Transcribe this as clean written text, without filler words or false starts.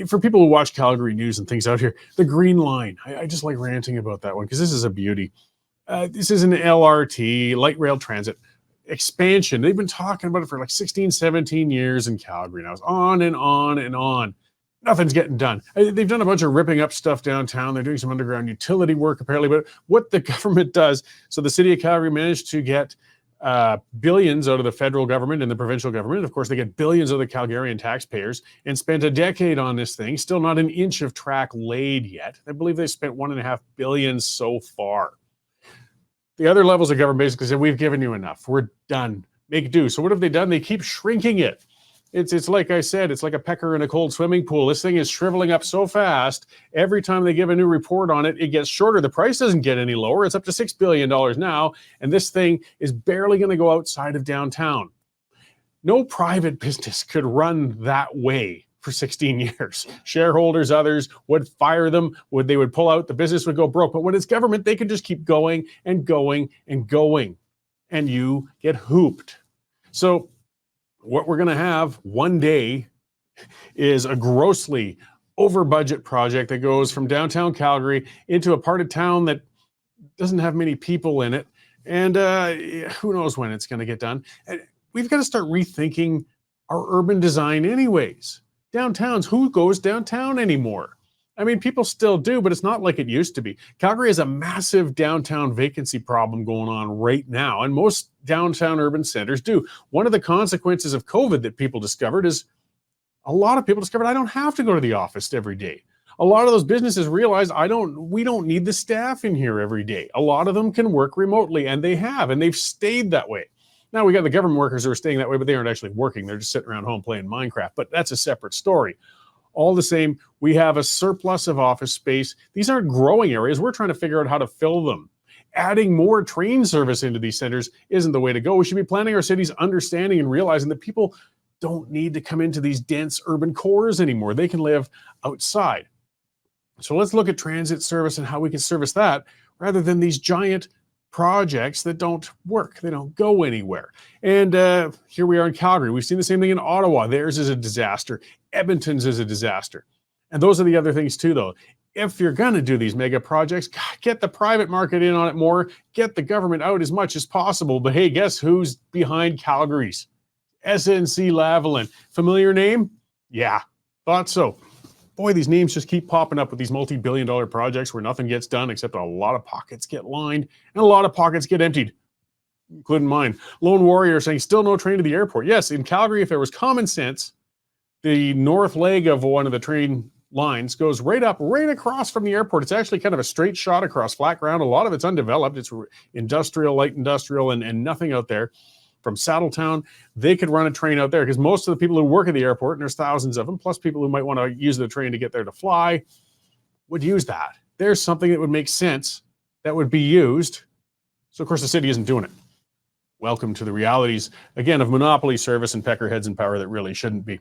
For people who watch Calgary news and things out here, the Green Line, I just like ranting about that one because this is a beauty. This is an LRT, light rail transit expansion. They've been talking about it for like 16, 17 years in Calgary now. It's on and on and on. Nothing's getting done. They've done a bunch of ripping up stuff downtown. They're doing some underground utility work apparently, but what the government does, so the city of Calgary managed to get billions out of the federal government and the provincial government. Of course, they get billions of the Calgarian taxpayers and spent a decade on this thing. Still not an inch of track laid yet. I believe they spent $1.5 billion so far. The other levels of government basically said, we've given you enough. We're done. Make do. So what have they done? They keep shrinking it. It's like I said, it's like a pecker in a cold swimming pool. This thing is shriveling up so fast. Every time they give a new report on it, it gets shorter. The price doesn't get any lower. It's up to $6 billion now. And this thing is barely going to go outside of downtown. No private business could run that way for 16 years. Shareholders, others would fire them. They would pull out. The business would go broke. But when it's government, they can just keep going and going and going. And you get hooped. So what we're going to have one day is a grossly over budget project that goes from downtown Calgary into a part of town that doesn't have many people in it. And who knows when it's going to get done. And we've got to start rethinking our urban design anyways. Downtowns, who goes downtown anymore? I mean, people still do, but it's not like it used to be. Calgary has a massive downtown vacancy problem going on right now, and most downtown urban centers do. One of the consequences of COVID that people discovered is a lot of people discovered I don't have to go to the office every day. A lot of those businesses realized we don't need the staff in here every day. A lot of them can work remotely, and they have, and they've stayed that way. Now we got the government workers who are staying that way, but they aren't actually working. They're just sitting around home playing Minecraft, but that's a separate story. All the same, we have a surplus of office space. These aren't growing areas. We're trying to figure out how to fill them. Adding more train service into these centers isn't the way to go. We should be planning our cities understanding and realizing that people don't need to come into these dense urban cores anymore. They can live outside. So let's look at transit service and how we can service that rather than these giant projects that don't work. They don't go anywhere. And here we are in Calgary. We've seen the same thing in Ottawa. Theirs is a disaster. Edmonton's is a disaster. And those are the other things too, though. If you're going to do these mega projects, get the private market in on it more. Get the government out as much as possible. But hey, guess who's behind Calgary's? SNC-Lavalin. Familiar name? Yeah, thought so. Boy, these names just keep popping up with these multi-billion-dollar projects where nothing gets done except a lot of pockets get lined and a lot of pockets get emptied, including mine. Lone Warrior saying, still no train to the airport. Yes, in Calgary, if there was common sense, the north leg of one of the train lines goes right up, right across from the airport. It's actually kind of a straight shot across flat ground. A lot of it's undeveloped. It's industrial, light industrial, and nothing out there. From Saddletown, they could run a train out there because most of the people who work at the airport, and there's thousands of them, plus people who might want to use the train to get there to fly, would use that. There's something that would make sense that would be used. So, of course, the city isn't doing it. Welcome to the realities, again, of monopoly service and peckerheads in power that really shouldn't be.